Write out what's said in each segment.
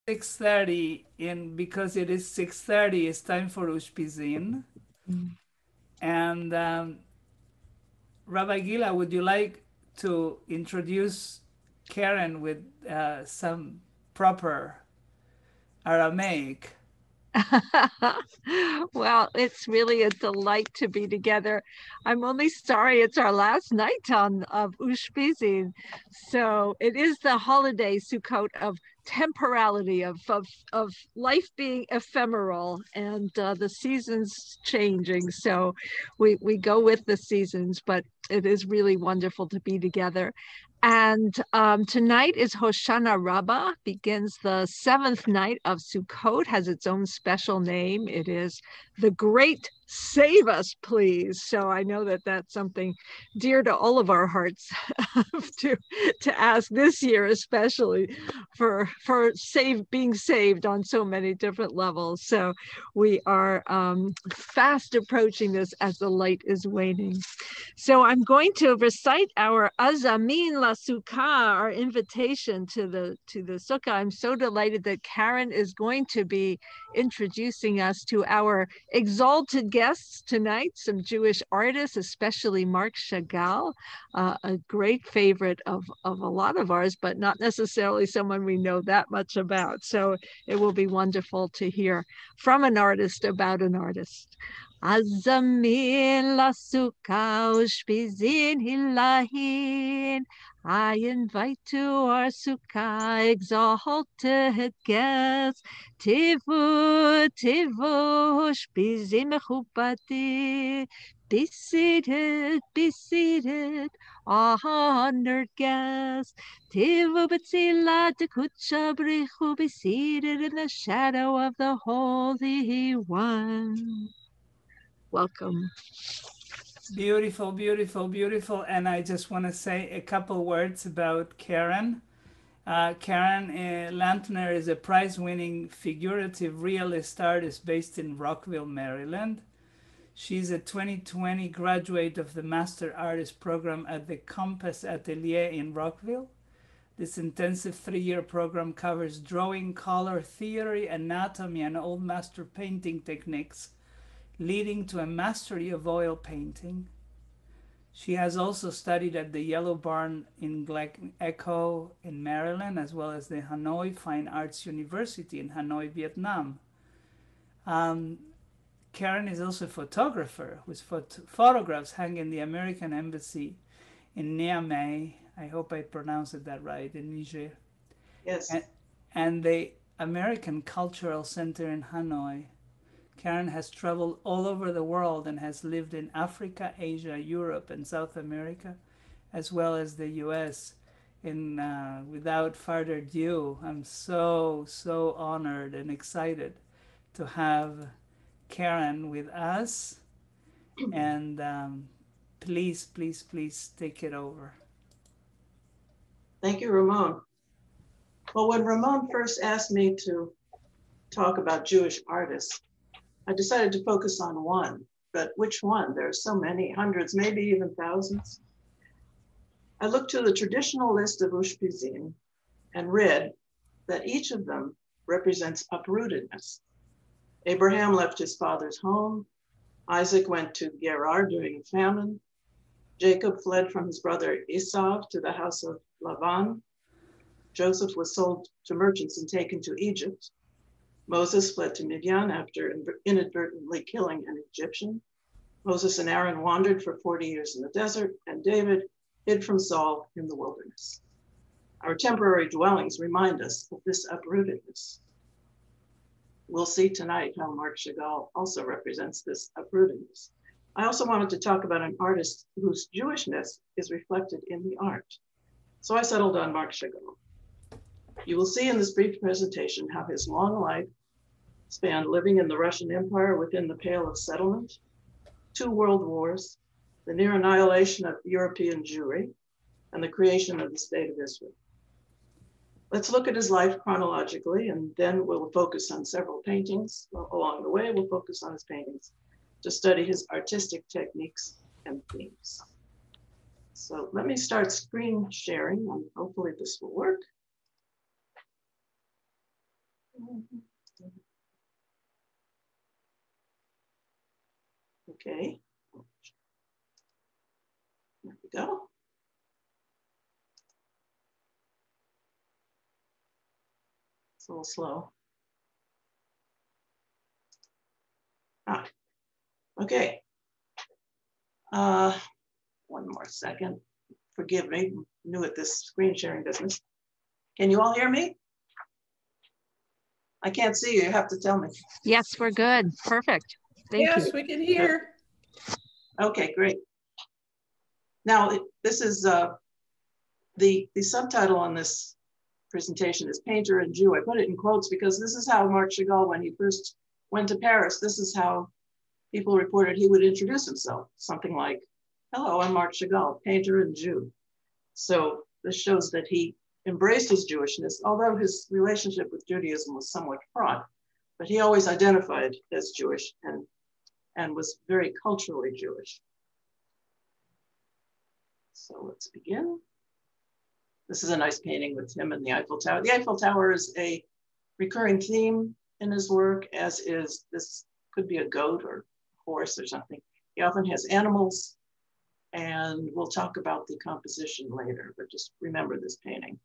6:30, and because it is 6:30, it's time for Ushpizin. Mm. And Rabbi Gila, would you like to introduce Karen with some proper Aramaic? Well, it's really a delight to be together. I'm only sorry it's our last night on of Ushpizin. So it is the holiday Sukkot of temporality, of life being ephemeral and the seasons changing. So we go with the seasons, but it is really wonderful to be together. And tonight is Hoshana Rabbah, begins the seventh night of Sukkot, has its own special name. It is the Great Save Us, Please. So I know that that's something dear to all of our hearts to to ask this year, especially for being saved on so many different levels. So we are fast approaching this as the light is waning. So I'm going to recite our Azamin La Sukkah, our invitation to the Sukkah. I'm so delighted that Karen is going to be introducing us to our exalted guests tonight, some Jewish artists, especially Marc Chagall, a great favorite of a lot of ours, but not necessarily someone we know that much about. So it will be wonderful to hear from an artist about an artist. Azamin la sukkah ushpizin hilahin. I invite to our sukkah exalted guests. Tivu, tivu, ushpizin mechupati. Be seated, honored guests. Tivu b'tzila tekucha brichu, be seated in the shadow of the Holy One. Welcome. Beautiful, beautiful, beautiful. And I just want to say a couple words about Karen. Karen Lantner is a prize winning figurative realist artist based in Rockville, Maryland. She's a 2020 graduate of the Master Artist program at the Compass Atelier in Rockville. This intensive 3-year program covers drawing, color theory, anatomy, and old master painting techniques, leading to a mastery of oil painting. She has also studied at the Yellow Barn in Black Echo in Maryland, as well as the Hanoi Fine Arts University in Hanoi, Vietnam. Um, Karen is also a photographer whose photographs hang in the American Embassy in Niamey. I hope I pronounced that right, in Niger. Yes. And, and the American Cultural Center in Hanoi. Karen has traveled all over the world and has lived in Africa, Asia, Europe, and South America, as well as the US. And without further ado, I'm so honored and excited to have Karen with us. And please, please, please take it over. Thank you, Ramon. Well, when Ramon first asked me to talk about Jewish artists, I decided to focus on one, but which one? There are so many, hundreds, maybe even thousands. I looked to the traditional list of Ushpizin and read that each of them represents uprootedness. Abraham left his father's home. Isaac went to Gerar during a famine. Jacob fled from his brother Esau to the house of Laban. Joseph was sold to merchants and taken to Egypt. Moses fled to Midian after inadvertently killing an Egyptian. Moses and Aaron wandered for 40 years in the desert, and David hid from Saul in the wilderness. Our temporary dwellings remind us of this uprootedness. We'll see tonight how Marc Chagall also represents this uprootedness. I also wanted to talk about an artist whose Jewishness is reflected in the art. So I settled on Marc Chagall. You will see in this brief presentation how his long life spanned living in the Russian Empire within the Pale of Settlement, 2 world wars, the near annihilation of European Jewry, and the creation of the State of Israel. Let's look at his life chronologically, and then we'll focus on several paintings. Along the way, we'll focus on his paintings to study his artistic techniques and themes. So let me start screen sharing, and hopefully this will work. Okay. There we go. It's a little slow. Okay. One more second. Forgive me, I'm new at this screen sharing business. Can you all hear me? I can't see you, you have to tell me. Yes, we're good. Perfect. Thank you. Yes, we can hear. Okay, great. Now, this is the subtitle on this presentation is Painter and Jew. I put it in quotes because this is how Marc Chagall, when he first went to Paris, this is how people reported he would introduce himself. Something like, hello, I'm Marc Chagall, painter and Jew. So this shows that he embraced his Jewishness, although his relationship with Judaism was somewhat fraught, but he always identified as Jewish and was very culturally Jewish. So let's begin. This is a nice painting with him and the Eiffel Tower. The Eiffel Tower is a recurring theme in his work, as is, this could be a goat or horse or something. He often has animals, and we'll talk about the composition later, but just remember this painting.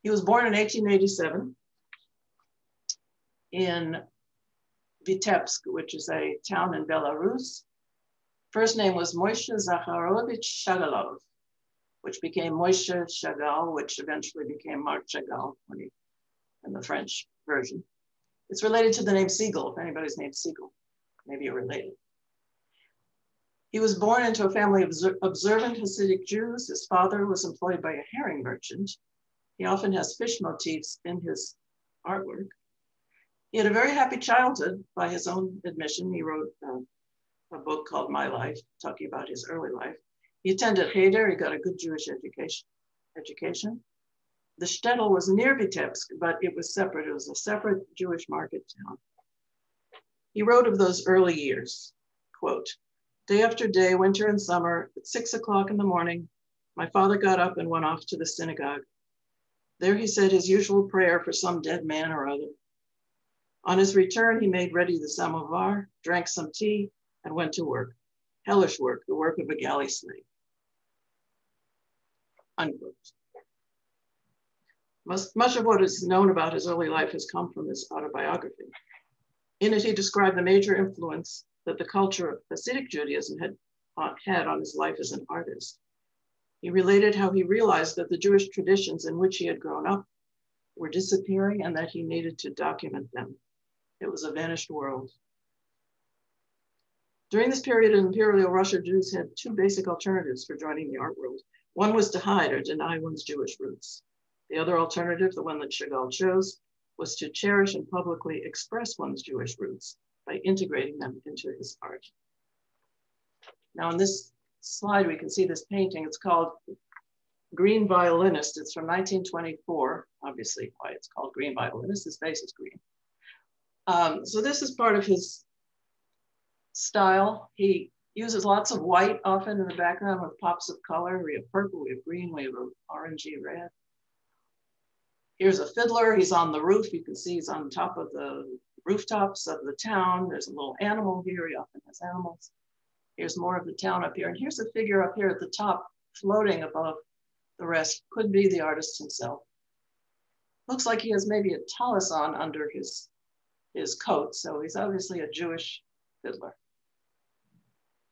He was born in 1887 in Vitebsk, which is a town in Belarus. First name was Moshe Zakharovich Chagall, which became Moshe Chagall, which eventually became Marc Chagall in the French version. It's related to the name Siegel, if anybody's named Siegel, maybe you're related. He was born into a family of observant Hasidic Jews. His father was employed by a herring merchant. He often has fish motifs in his artwork. He had a very happy childhood by his own admission. He wrote a book called My Life, talking about his early life. He attended Cheder, he got a good Jewish education. The shtetl was near Vitebsk, but it was separate. It was a separate Jewish market town. He wrote of those early years, quote, day after day, winter and summer, at 6 o'clock in the morning, my father got up and went off to the synagogue. There he said his usual prayer for some dead man or other. On his return, he made ready the samovar, drank some tea, and went to work. Hellish work, the work of a galley slave. Unquote. Much of what is known about his early life has come from his autobiography. In it, he described the major influence that the culture of Hasidic Judaism had on his life as an artist. He related how he realized that the Jewish traditions in which he had grown up were disappearing and that he needed to document them. It was a vanished world. During this period in Imperial Russia, Jews had two basic alternatives for joining the art world. One was to hide or deny one's Jewish roots. The other alternative, the one that Chagall chose, was to cherish and publicly express one's Jewish roots by integrating them into his art. Now, in this slide, we can see this painting. It's called Green Violinist. It's from 1924, obviously why it's called Green Violinist. His face is green. So this is part of his style. He uses lots of white often in the background with pops of color. We have purple, we have green, we have orangey red. Here's a fiddler. He's on the roof. You can see he's on top of the rooftops of the town. There's a little animal here. He often has animals. Here's more of the town up here. And here's a figure up here at the top, floating above the rest. Could be the artist himself. Looks like he has maybe a tallis on under his coat. So he's obviously a Jewish fiddler.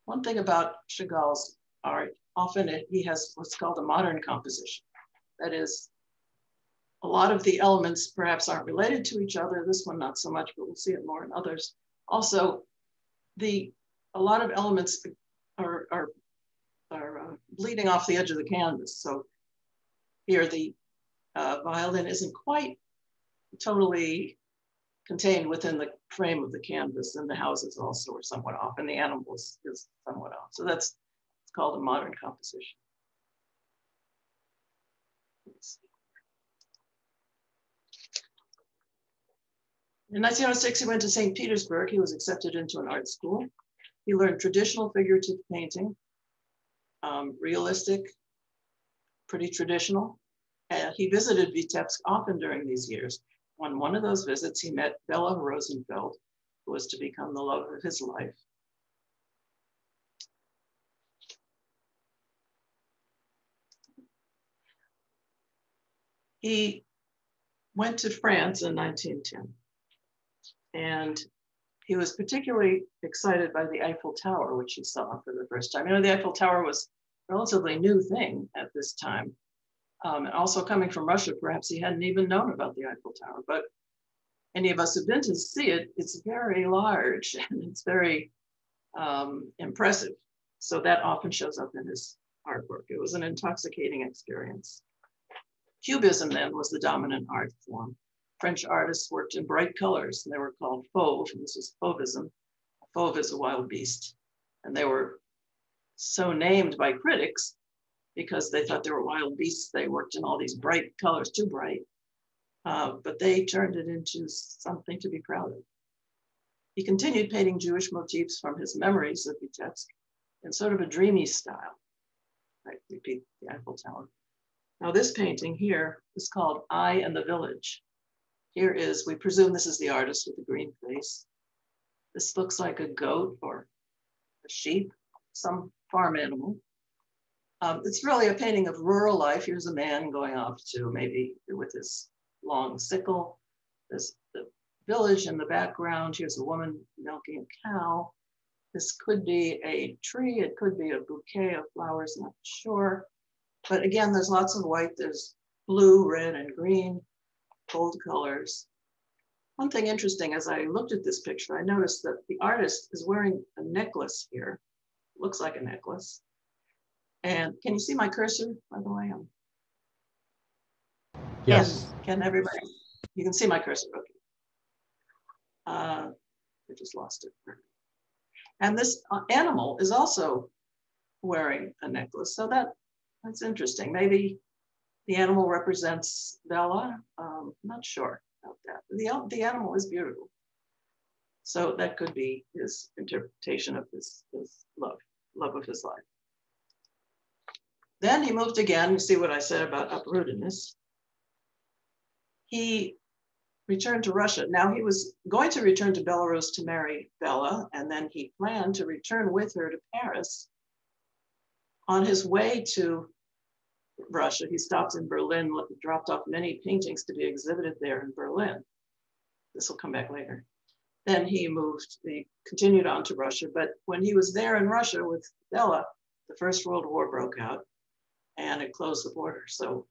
One thing about Chagall's art, often he has what's called a modern composition. That is, a lot of the elements perhaps aren't related to each other. This one, not so much, but we'll see it more in others. Also, a lot of elements are bleeding off the edge of the canvas. So here, the violin isn't quite totally contained within the frame of the canvas, and the houses also are somewhat off, and the animals is somewhat off. So it's called a modern composition. Let's see. In 1906, he went to St. Petersburg. He was accepted into an art school. He learned traditional figurative painting, realistic, pretty traditional. He visited Vitebsk often during these years. On one of those visits, he met Bella Rosenfeld, who was to become the love of his life. He went to France in 1910, and he was particularly excited by the Eiffel Tower, which he saw for the first time. You know, the Eiffel Tower was a relatively new thing at this time. And also coming from Russia, perhaps he hadn't even known about the Eiffel Tower, but any of us who've been to see it, it's very large and it's very impressive. So that often shows up in his artwork. It was an intoxicating experience. Cubism then was the dominant art form. French artists worked in bright colors, and they were called fauve, and this was Fauvism. Fauve is a wild beast. And they were so named by critics because they thought they were wild beasts. They worked in all these bright colors, too bright, but they turned it into something to be proud of. He continued painting Jewish motifs from his memories of Vitebsk in sort of a dreamy style. I repeat, the Eiffel Tower. Now this painting here is called I and the Village. Here is, we presume this is the artist with the green face. This looks like a goat or a sheep, some farm animal. It's really a painting of rural life. Here's a man going off to maybe with his long sickle. There's the village in the background. Here's a woman milking a cow. This could be a tree. It could be a bouquet of flowers, not sure. But again, there's lots of white. There's blue, red, and green, bold colors. One thing interesting, as I looked at this picture, I noticed that the artist is wearing a necklace here. It looks like a necklace. And can you see my cursor, by the way? Yes. Can everybody? You can see my cursor, okay. I just lost it. And this animal is also wearing a necklace. So that's interesting. Maybe the animal represents Bella. Not sure about that. The animal is beautiful. So that could be his interpretation of his love of his life. Then he moved again. You see what I said about uprootedness. He returned to Russia. Now he was going to return to Belarus to marry Bella, and then he planned to return with her to Paris. On his way to Russia, he stopped in Berlin, dropped off many paintings to be exhibited there in Berlin. This will come back later. Then he continued on to Russia, but when he was there in Russia with Bella, the First World War broke out and it closed the border. So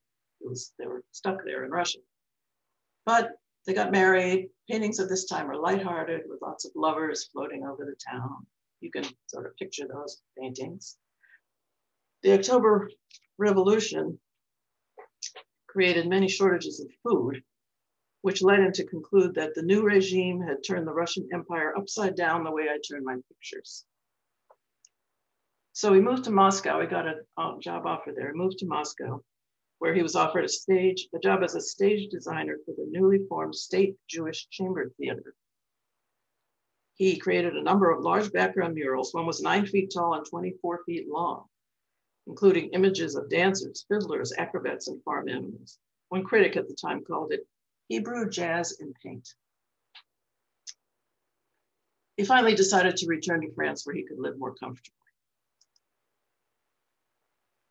they were stuck there in Russia. But they got married. Paintings of this time are lighthearted with lots of lovers floating over the town. You can sort of picture those paintings. The October Revolution created many shortages of food, which led him to conclude that the new regime had turned the Russian Empire upside down the way I turn my pictures. So he moved to Moscow. He got a job offer there. He moved to Moscow, where he was offered a job as a stage designer for the newly formed State Jewish Chamber Theater. He created a number of large background murals. One was 9 feet tall and 24 feet long, including images of dancers, fiddlers, acrobats, and farm animals. One critic at the time called it Hebrew jazz in paint. He finally decided to return to France where he could live more comfortably.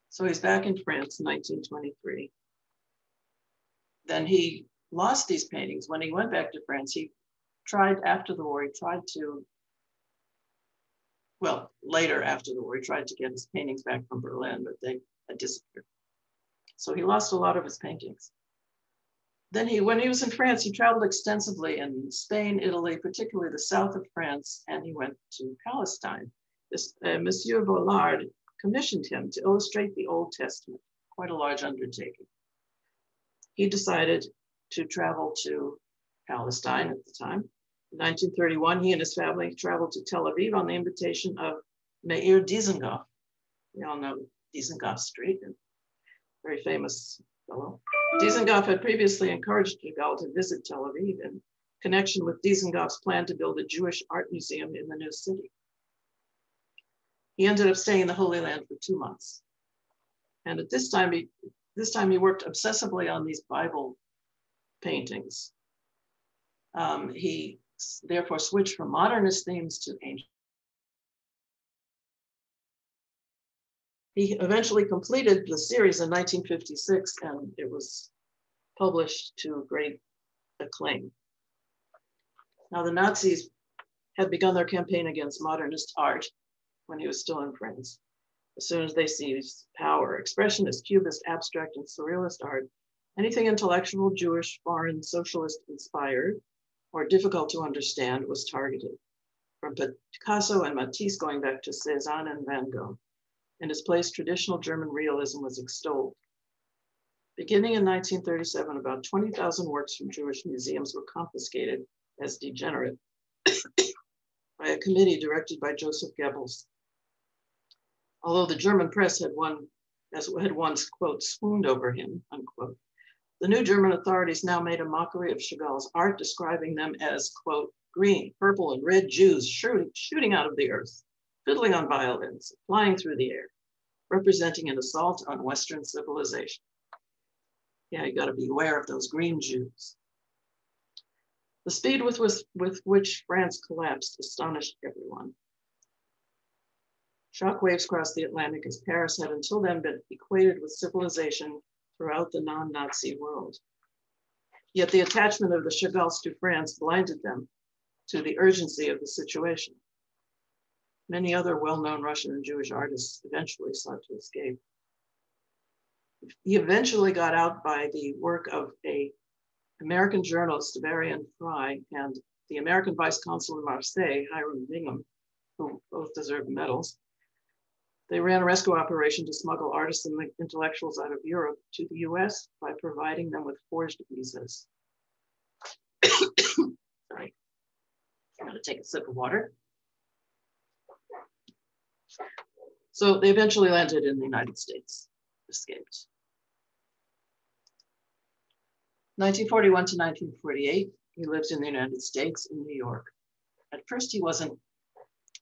So he's back in France in 1923. Then he lost these paintings. When he went back to France, he tried after the war, later after the war, he tried to get his paintings back from Berlin, but they had disappeared. So he lost a lot of his paintings. Then when he was in France, he traveled extensively in Spain, Italy, particularly the south of France, and he went to Palestine. Monsieur Bollard commissioned him to illustrate the Old Testament, quite a large undertaking. He decided to travel to Palestine at the time. In 1931, he and his family traveled to Tel Aviv on the invitation of Meir Dizengoff. We all know Dizengoff Street, a very famous fellow. Dizengoff had previously encouraged Chagall to visit Tel Aviv in connection with Dizengoff's plan to build a Jewish art museum in the new city. He ended up staying in the Holy Land for 2 months. And at this time he worked obsessively on these Bible paintings. He therefore switched from modernist themes to ancient. He eventually completed the series in 1956, and it was published to great acclaim. Now, the Nazis had begun their campaign against modernist art when he was still in France. As soon as they seized power, expressionist, cubist, abstract, and surrealist art, anything intellectual, Jewish, foreign, socialist inspired, or difficult to understand was targeted. From Picasso and Matisse going back to Cézanne and Van Gogh. In its place, traditional German realism was extolled. Beginning in 1937, about 20,000 works from Jewish museums were confiscated as degenerate by a committee directed by Joseph Goebbels. Although the German press had once, quote, swooned over him, unquote, the new German authorities now made a mockery of Chagall's art, describing them as, quote, green, purple, and red Jews shooting out of the earth, fiddling on violins, flying through the air, representing an assault on Western civilization. Yeah, you gotta be aware of those green Jews. The speed with which France collapsed astonished everyone. Shockwaves crossed the Atlantic as Paris had until then been equated with civilization throughout the non-Nazi world. Yet the attachment of the Chagalls to France blinded them to the urgency of the situation. Many other well-known Russian and Jewish artists eventually sought to escape. He eventually got out by the work of an American journalist, Varian Fry, and the American vice consul in Marseille, Hiram Bingham, who both deserved medals. They ran a rescue operation to smuggle artists and intellectuals out of Europe to the US by providing them with forged visas. Sorry, I'm gonna take a sip of water. So they eventually landed in the United States, escaped. 1941 to 1948, he lived in the United States in New York. At first, he wasn't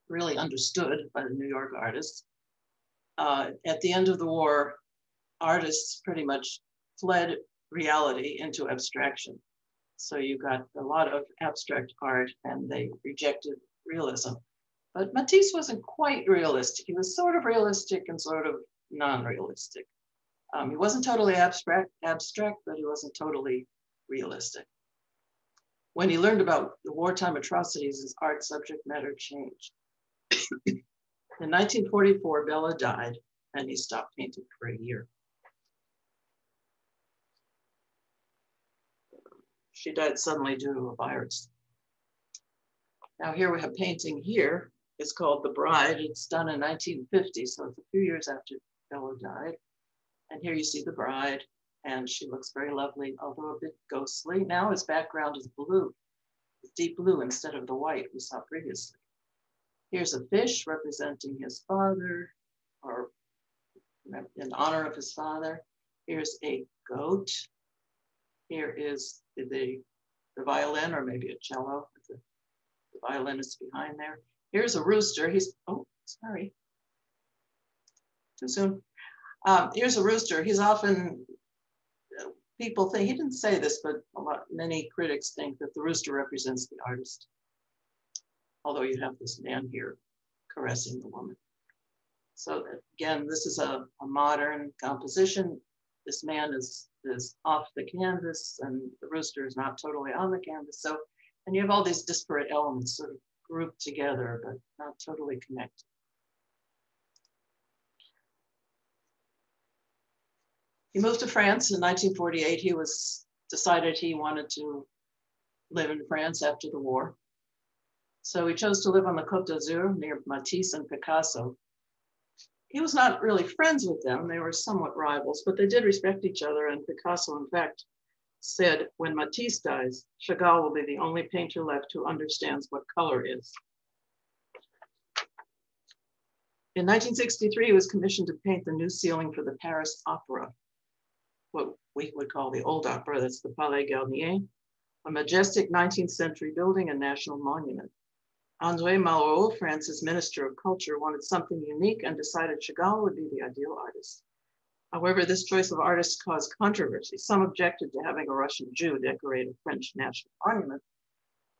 really understood by the New York artists. At the end of the war, artists pretty much fled reality into abstraction. So you got a lot of abstract art and they rejected realism. But Matisse wasn't quite realistic. He was sort of realistic and sort of non-realistic. He wasn't totally abstract, but he wasn't totally realistic. When he learned about the wartime atrocities, his art subject matter changed. In 1944, Bella died and he stopped painting for a year. She died suddenly due to a virus. Now here we have a painting here. It's called The Bride. It's done in 1950, so it's a few years after Bella died. And here you see the bride, and she looks very lovely, although a bit ghostly. Now his background is blue, deep blue instead of the white we saw previously. Here's a fish representing his father, or in honor of his father. Here's a goat. Here is the violin, or maybe a cello. The violinist behind there. Here's a rooster. Oh, sorry. Too soon. Here's a rooster. He's often, people think, he didn't say this, but many critics think that the rooster represents the artist. Although you have this man here caressing the woman. So again, this is a modern composition. This man is off the canvas and the rooster is not totally on the canvas. So, and you have all these disparate elements sort of grouped together, but not totally connected. He moved to France in 1948. He decided he wanted to live in France after the war. So he chose to live on the Côte d'Azur near Matisse and Picasso. He was not really friends with them. They were somewhat rivals, but they did respect each other. And Picasso, in fact, said, when Matisse dies, Chagall will be the only painter left who understands what color is. In 1963, he was commissioned to paint the new ceiling for the Paris Opera, what we would call the old opera, that's the Palais Garnier, a majestic 19th century building and national monument. André Malraux, France's Minister of Culture, wanted something unique and decided Chagall would be the ideal artist. However, this choice of artist caused controversy. Some objected to having a Russian Jew decorate a French national monument,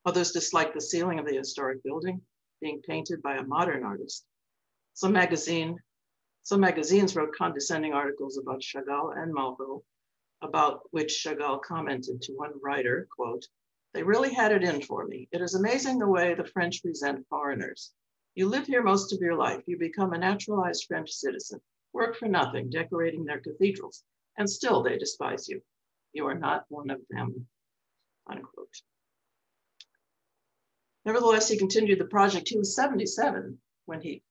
Others disliked the ceiling of the historic building being painted by a modern artist. Some magazines wrote condescending articles about Chagall and Malraux, about which Chagall commented to one writer, quote, "They really had it in for me. It is amazing the way the French resent foreigners. You live here most of your life. You become a naturalized French citizen, work for nothing, decorating their cathedrals, and still they despise you. You are not one of them," unquote. Nevertheless, he continued the project. He was 77 when he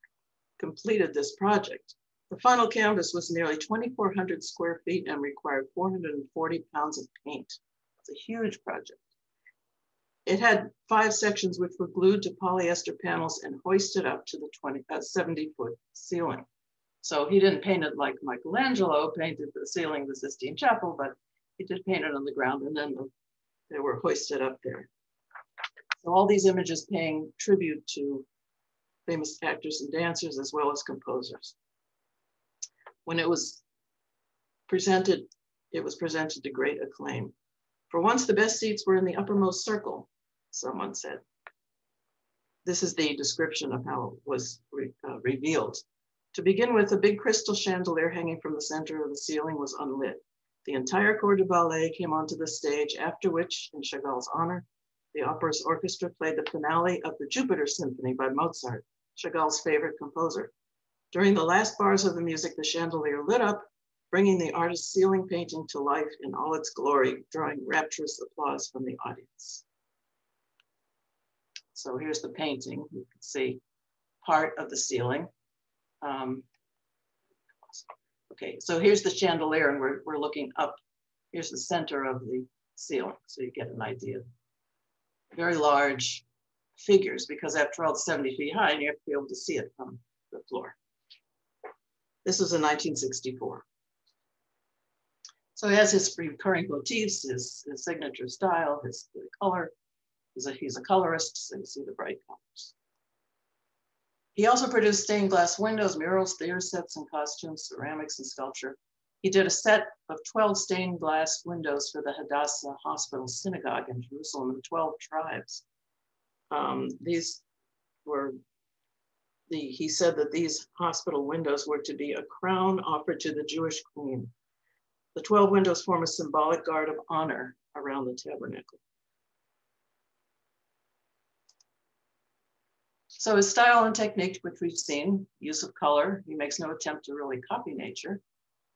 completed this project. The final canvas was nearly 2,400 square feet and required 440 pounds of paint. It's a huge project. It had 5 sections which were glued to polyester panels and hoisted up to the 70-foot ceiling. So he didn't paint it like Michelangelo painted the ceiling of the Sistine Chapel, but he did paint it on the ground, and then they were hoisted up there. So all these images paying tribute to famous actors and dancers as well as composers. When it was presented to great acclaim. For once, the best seats were in the uppermost circle, someone said. This is the description of how it was revealed. To begin with, a big crystal chandelier hanging from the center of the ceiling was unlit. The entire corps de ballet came onto the stage, after which, in Chagall's honor, the opera's orchestra played the finale of the Jupiter Symphony by Mozart, Chagall's favorite composer. During the last bars of the music, the chandelier lit up, bringing the artist's ceiling painting to life in all its glory, drawing rapturous applause from the audience. So here's the painting. You can see part of the ceiling. Okay, so here's the chandelier, and we're looking up. Here's the center of the ceiling, so you get an idea. Very large figures, because after all, it's 70 feet high, and you have to be able to see it from the floor. This was in 1964. So he has his recurring motifs, his signature style, his color. He's a colorist, so you see the bright colors. He also produced stained glass windows, murals, theater sets and costumes, ceramics and sculpture. He did a set of 12 stained glass windows for the Hadassah Hospital synagogue in Jerusalem and 12 tribes. He said that these hospital windows were to be a crown offered to the Jewish queen. The 12 windows form a symbolic guard of honor around the tabernacle. So his style and technique, which we've seen, use of color, he makes no attempt to really copy nature.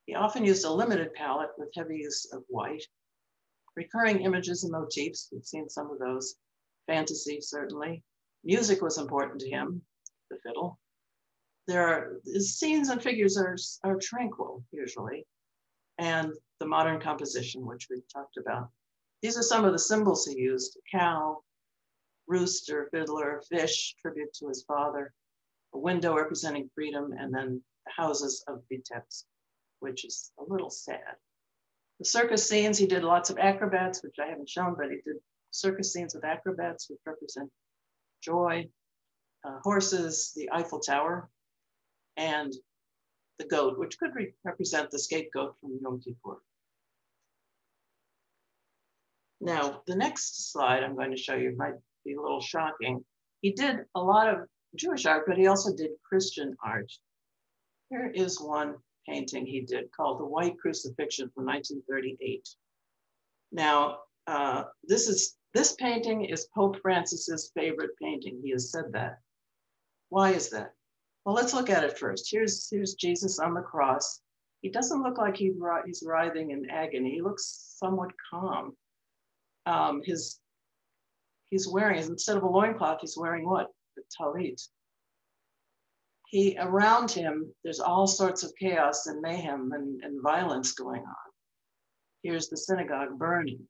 He often used a limited palette with heavy use of white. Recurring images and motifs, we've seen some of those. Fantasy, certainly. Music was important to him, the fiddle. His scenes and figures are tranquil, usually, and the modern composition, which we've talked about. These are some of the symbols he used: a cow, rooster, fiddler, fish, tribute to his father, a window representing freedom, and then the houses of Vitebsk, which is a little sad. The circus scenes, he did lots of acrobats, which I haven't shown, but he did circus scenes with acrobats, which represent joy, horses, the Eiffel Tower, and the goat, which could represent the scapegoat from Yom Kippur. Now, the next slide I'm going to show you might be a little shocking. He did a lot of Jewish art, but he also did Christian art. Here is one painting he did called the White Crucifixion from 1938. Now, this painting is Pope Francis's favorite painting. He has said that. Why is that? Well, let's look at it first. Here's Jesus on the cross. He doesn't look like he's writhing in agony. He looks somewhat calm. He's wearing, instead of a loincloth, he's wearing what? The talit. Around him, there's all sorts of chaos and mayhem and violence going on. Here's the synagogue burning.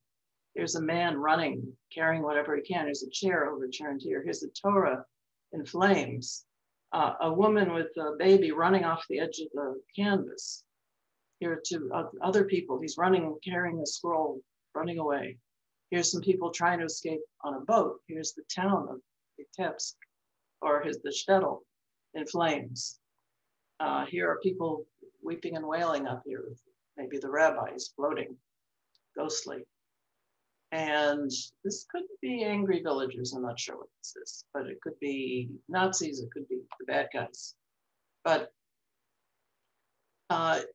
Here's a man running, carrying whatever he can. There's a chair overturned here. Here's the Torah in flames. A woman with a baby running off the edge of the canvas. Here are two other people. He's running, carrying a scroll, running away. Here's some people trying to escape on a boat. Here's the town of Vitebsk, or the shtetl in flames. Here are people weeping and wailing up here. Maybe the rabbi is floating, ghostly. And this could be angry villagers. I'm not sure what this is, but it could be Nazis, it could be the bad guys. But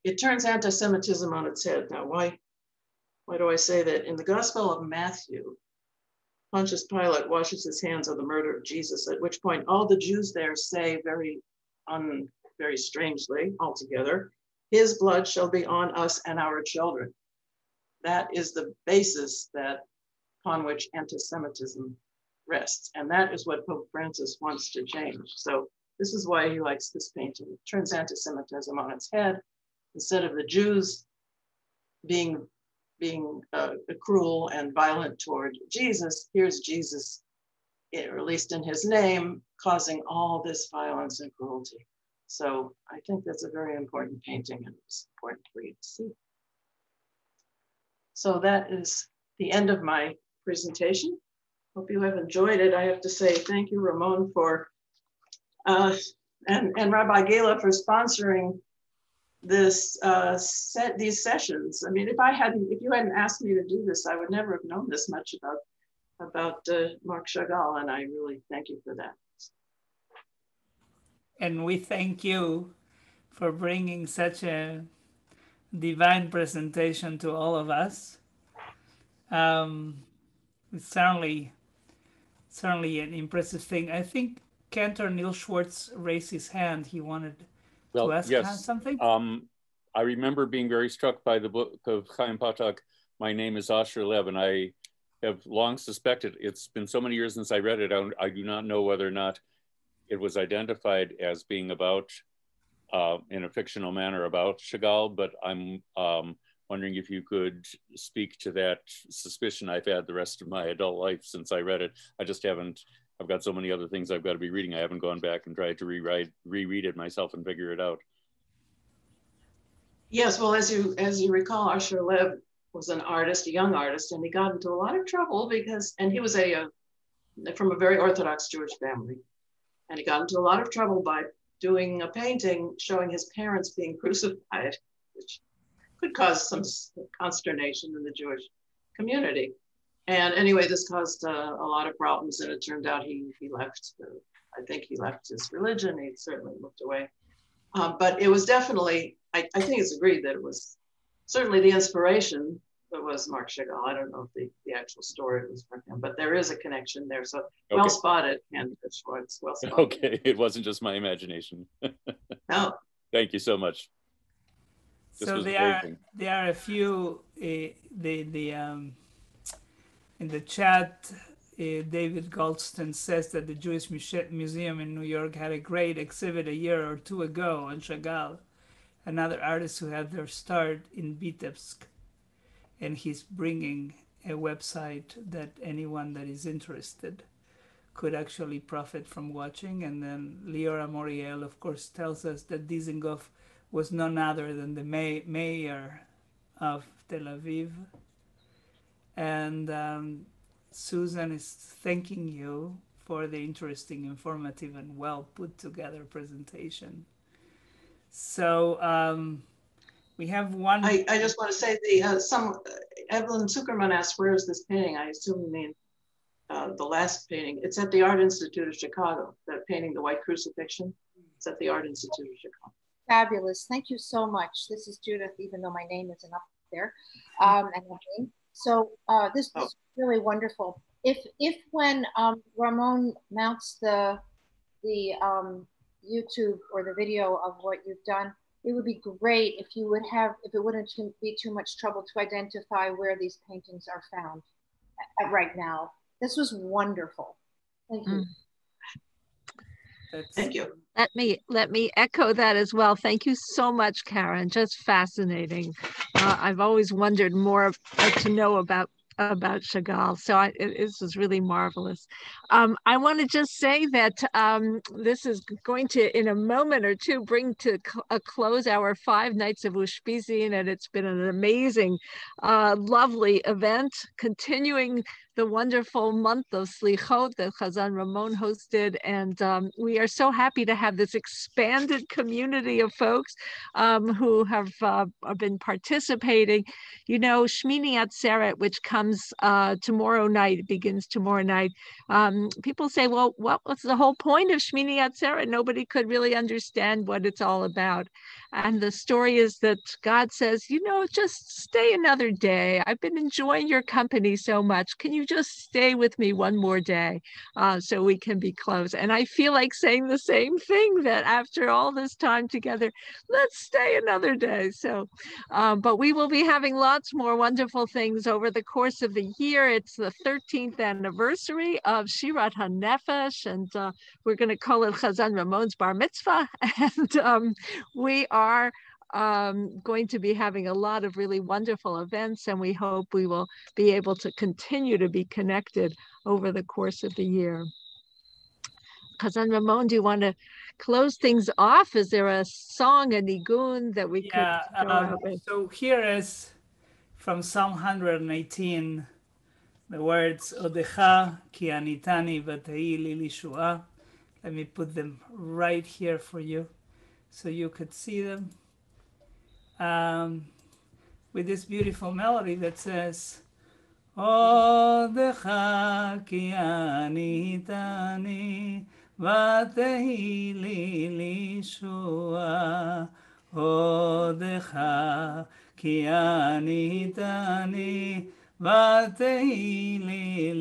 it turns anti-Semitism on its head. Now, why do I say that? In the Gospel of Matthew, Pontius Pilate washes his hands of the murder of Jesus, at which point all the Jews there say very strangely altogether, his blood shall be on us and our children. That is the basis upon which anti-Semitism rests. And that is what Pope Francis wants to change. So this is why he likes this painting. It turns anti-Semitism on its head. Instead of the Jews being cruel and violent toward Jesus, here's Jesus, or at least in his name, causing all this violence and cruelty. So I think that's a very important painting, and it's important for you to see. So that is the end of my presentation. Hope you have enjoyed it. I have to say thank you, Ramon, for and Rabbi Gela for sponsoring these sessions. I mean, if you hadn't asked me to do this, I would never have known this much about Marc Chagall, and I really thank you for that. And we thank you for bringing such a divine presentation to all of us. It's certainly an impressive thing. I think Cantor Neil Schwartz raised his hand. He wanted to ask something. I remember being very struck by the book of Chaim Potok, My Name is Asher Lev, and I have long suspected, it's been so many years since I read it, I do not know whether or not it was identified as being about, in a fictional manner, about Chagall, but I'm wondering if you could speak to that suspicion I've had the rest of my adult life since I read it. I just haven't, I've got so many other things I've got to be reading. I haven't gone back and tried to reread it myself and figure it out. Yes, well, as you recall, Asher Lev was an artist, a young artist, and he got into a lot of trouble and he was from a very Orthodox Jewish family. And he got into a lot of trouble by doing a painting showing his parents being crucified, which could cause some consternation in the Jewish community. And anyway, this caused a lot of problems, and it turned out he left. I think he left his religion. He certainly moved away. But it was definitely, I think it's agreed that it was certainly the inspiration that was Marc Chagall. I don't know if the actual story was from him, but there is a connection there. So well spotted, Cantor Schwartz. Well spotted. Okay, it wasn't just my imagination. No. Thank you so much. So there are a few in the chat. David Goldstein says that the Jewish Museum in New York had a great exhibit a year or two ago on Chagall, another artist who had their start in Vitebsk, and he's bringing a website that anyone that is interested could actually profit from watching. And then Liora Moriel, of course, tells us that Dizengoff was none other than the mayor of Tel Aviv. And Susan is thanking you for the interesting, informative, and well put together presentation. So we have one. I just want to say Evelyn Zuckerman asked, where is this painting? I assume you mean the last painting. It's at the Art Institute of Chicago, that painting, The White Crucifixion. It's at the Art Institute of Chicago. Fabulous. Thank you so much. This is Judith, even though my name isn't up there. So this is really wonderful. If when Ramon mounts the YouTube or the video of what you've done, it would be great if you would have, if it wouldn't be too much trouble to identify where these paintings are found right now. This was wonderful. Thank you. Thank you. Let me echo that as well. Thank you so much, Karen. Just fascinating. I've always wondered more to know about Chagall. So this was really marvelous. I want to just say that this is going to, in a moment or two, bring to a close our 5 nights of Ushpizin, and it's been an amazing, lovely event, continuing the wonderful month of Slichot that Chazan Ramon hosted. And we are so happy to have this expanded community of folks who have been participating. You know, Shmini Atzeret, which comes tomorrow night, it begins tomorrow night. People say, well, what's the whole point of Shmini Atzeret? Nobody could really understand what it's all about. And the story is that God says, you know, just stay another day. I've been enjoying your company so much. Can you just stay with me one more day so we can be close? And I feel like saying the same thing, that after all this time together, let's stay another day. So, but we will be having lots more wonderful things over the course of the year. It's the 13th anniversary of Shirat HaNefesh, and we're going to call it Chazan Ramon's Bar Mitzvah. And we are going to be having a lot of really wonderful events, and we hope we will be able to continue to be connected over the course of the year. Chazan Ramon, do you want to close things off? Is there a song, a nigun that we could go out with? So here is from Psalm 118, the words, Odecha ki anitani v'tehi li lishua. Let me put them right here for you so you could see them. With this beautiful melody that says, Odecha ki anitani v'tehi li lishua. Odecha ki anitani v'tehi li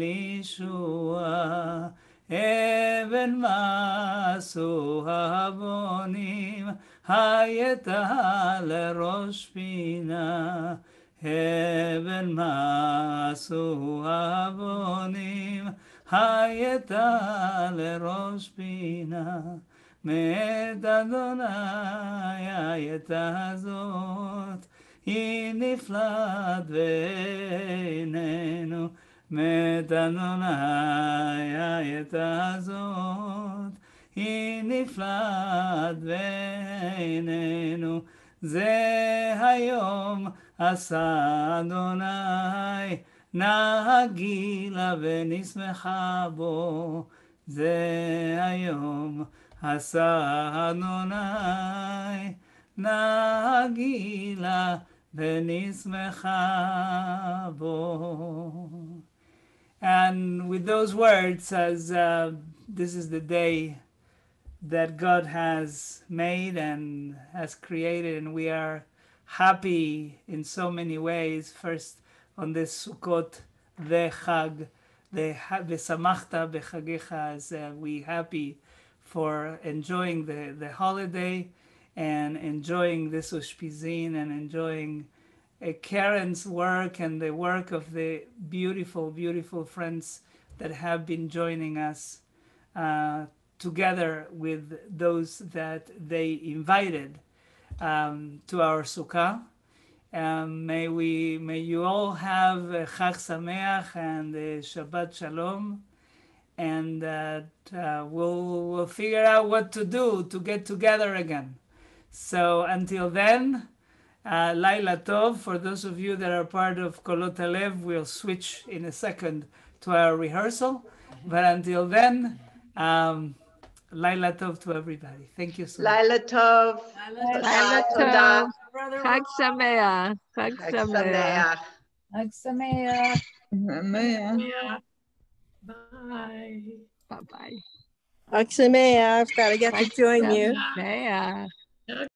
lishua. Even masu havonim hayeta lerosh pina. Even masu havonim hayeta lerosh pina. Me'ed Adonai hayeta hazot היא נפלאת בעינינו. מת אדוני העת הזאת, היא נפלאת בעינינו. זה היום עשה אדוני, נהגילה ונשמחה בו. זה היום עשה אדוני, נהגילה ונשמחה בו. And with those words, as this is the day that God has made and has created, and we are happy in so many ways. First, on this Sukkot, the Chag, the Samachta b'Chagecha, as we happy for enjoying the holiday and enjoying this Ushpizin and enjoying Karen's work and the work of the beautiful, beautiful friends that have been joining us together with those that they invited to our Sukkah. May you all have Chag Sameach and Shabbat Shalom, and that we'll figure out what to do to get together again. So until then, Laila Tov. For those of you that are part of Kolot Halev, we'll switch in a second to our rehearsal. But until then, Laila Tov to everybody. Thank you so much. Laila Tov. Laila Tov. Chag Sameach. Chag Sameach. Chag Sameach. Bye. Bye-bye. Chag Sameach. Gotta get to join you. Sameach.